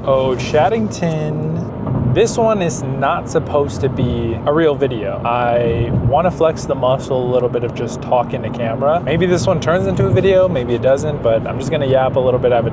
Oh, Chattington. This one is not supposed to be a real video. I want to flex the muscle a little bit of just talking to camera. Maybe this one turns into a video, maybe it doesn't, but I'm just gonna yap a little bit. I have a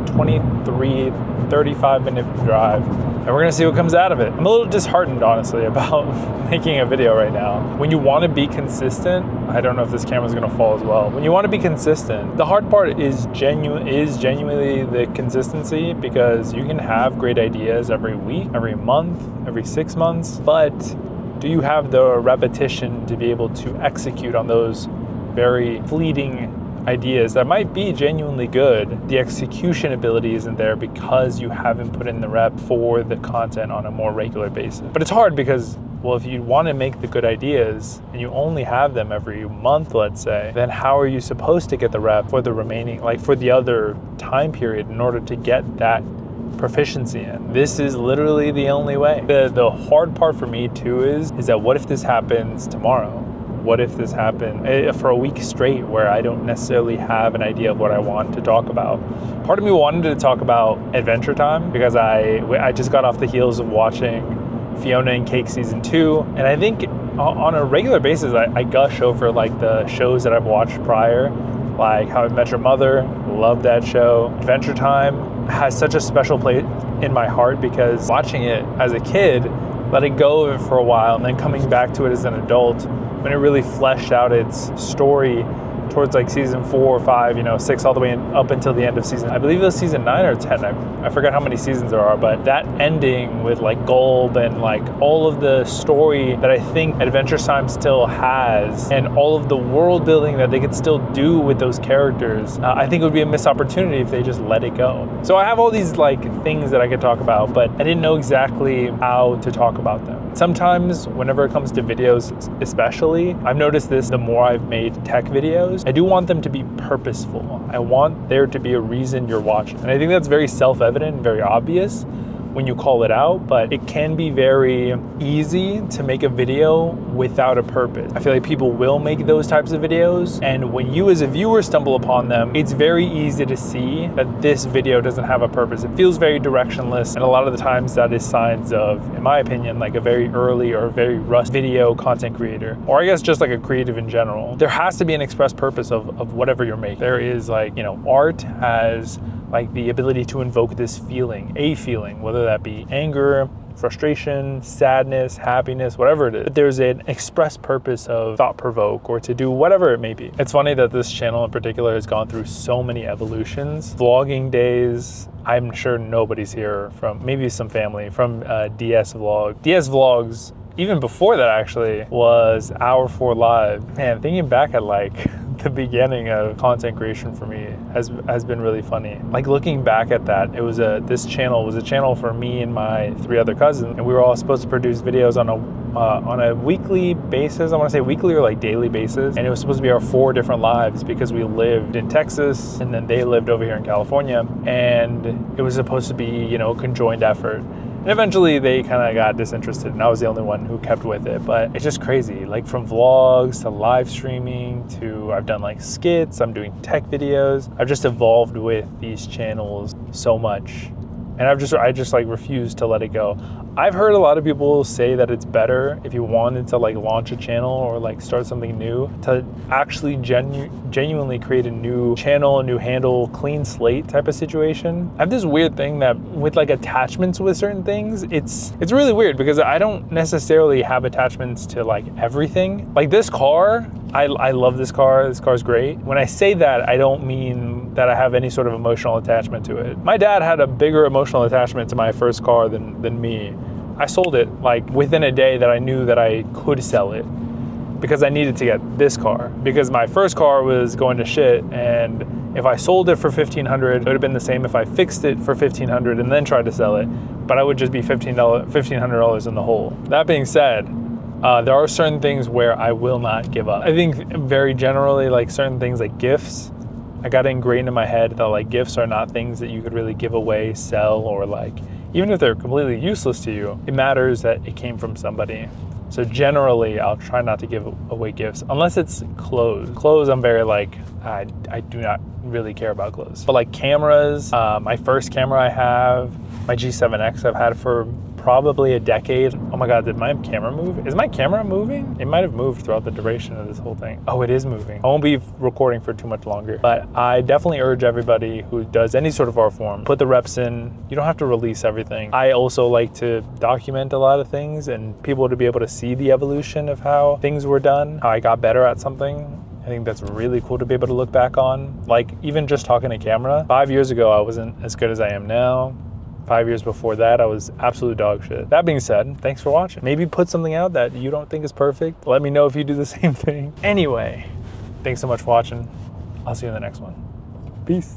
35-minute drive, and we're gonna see what comes out of it. I'm a little disheartened, honestly, about making a video right now. When you want to be consistent, I don't know if this camera's gonna fall as well. When you want to be consistent, the hard part is genuinely the consistency, because you can have great ideas every week, every month, every 6 months, but do you have the repetition to be able to execute on those very fleeting ideas that might be genuinely good? The execution ability isn't there because you haven't put in the rep for the content on a more regular basis. But it's hard because, well, if you want to make the good ideas and you only have them every month, let's say, then how are you supposed to get the rep for the remaining, like for the other time period, in order to get that proficiency in? This is literally the only way. The hard part for me too is that what if this happens tomorrow? What if this happened for a week straight where I don't necessarily have an idea of what I want to talk about? Part of me wanted to talk about Adventure Time because I just got off the heels of watching Fiona and Cake season 2, and I think on a regular basis I gush over like the shows that I've watched prior, like How I Met Your Mother. Love that show. Adventure Time has such a special place in my heart because watching it as a kid, letting go of it for a while, and then coming back to it as an adult, when it really fleshed out its story towards like season 4 or 5, 6, all the way up until the end of season, I believe it was season 9 or 10. I forgot how many seasons there are, but that ending with like Gulb and like all of the story that I think Adventure Time still has, and all of the world building that they could still do with those characters, I think it would be a missed opportunity if they just let it go. So I have all these like things that I could talk about, but I didn't know exactly how to talk about them. Sometimes whenever it comes to videos especially, I've noticed this the more I've made tech videos, I do want them to be purposeful. I want there to be a reason you're watching. And I think that's very self-evident and very obvious when you call it out, but it can be very easy to make a video without a purpose. I feel like people will make those types of videos, and when you as a viewer stumble upon them, it's very easy to see that this video doesn't have a purpose. It feels very directionless, and a lot of the times that is signs of, in my opinion, like a very early or very rushed video content creator, or I guess just like a creative in general. There has to be an express purpose of whatever you're making. There is like, art has like the ability to invoke this feeling, a feeling, whether that be anger, frustration, sadness, happiness, whatever it is. But there's an express purpose of thought provoke or to do whatever it may be. It's funny that this channel in particular has gone through so many evolutions. Vlogging days, I'm sure nobody's here from, maybe some family, from DS Vlog. DS Vlogs, even before that actually, was Hour 4 Live. Man, thinking back at like the beginning of content creation for me has been really funny. Like looking back at that, it was this channel was a channel for me and my 3 other cousins, and we were all supposed to produce videos on a weekly basis. I want to say weekly or like daily basis, and it was supposed to be our 4 different lives because we lived in Texas and then they lived over here in California, and it was supposed to be a conjoined effort. And eventually they kind of got disinterested and I was the only one who kept with it. But it's just crazy, like from vlogs to live streaming to I've done like skits, I'm doing tech videos. I've just evolved with these channels so much. And I just like refuse to let it go. I've heard a lot of people say that it's better if you wanted to like launch a channel or like start something new to actually genuinely create a new channel, a new handle, clean slate type of situation. I have this weird thing that with like attachments with certain things, it's really weird because I don't necessarily have attachments to like everything. Like this car, I love this car. This car's great. When I say that, I don't mean that I have any sort of emotional attachment to it. My dad had a bigger emotional attachment to my first car than me. I sold it like within a day that I knew that I could sell it because I needed to get this car because my first car was going to shit, and if I sold it for $1,500, it would have been the same if I fixed it for $1,500 and then tried to sell it, but I would just be $1,500 in the hole. That being said, there are certain things where I will not give up. I think very generally, like certain things like gifts, I got ingrained in my head that like gifts are not things that you could really give away, sell, or like, even if they're completely useless to you, it matters that it came from somebody. So generally, I'll try not to give away gifts unless it's clothes. Clothes, I'm very like, I do not really care about clothes. But like cameras, my first camera I have, my G7X I've had for probably a decade. Oh my God, did my camera move? Is my camera moving? It might have moved throughout the duration of this whole thing. Oh, it is moving. I won't be recording for too much longer, but I definitely urge everybody who does any sort of art form, put the reps in. You don't have to release everything. I also like to document a lot of things and people to be able to see the evolution of how things were done, how I got better at something. I think that's really cool to be able to look back on. Like even just talking to camera, 5 years ago, I wasn't as good as I am now. 5 years before that, I was absolute dog shit. That being said, thanks for watching. Maybe put something out that you don't think is perfect. Let me know if you do the same thing. Anyway, thanks so much for watching. I'll see you in the next one. Peace.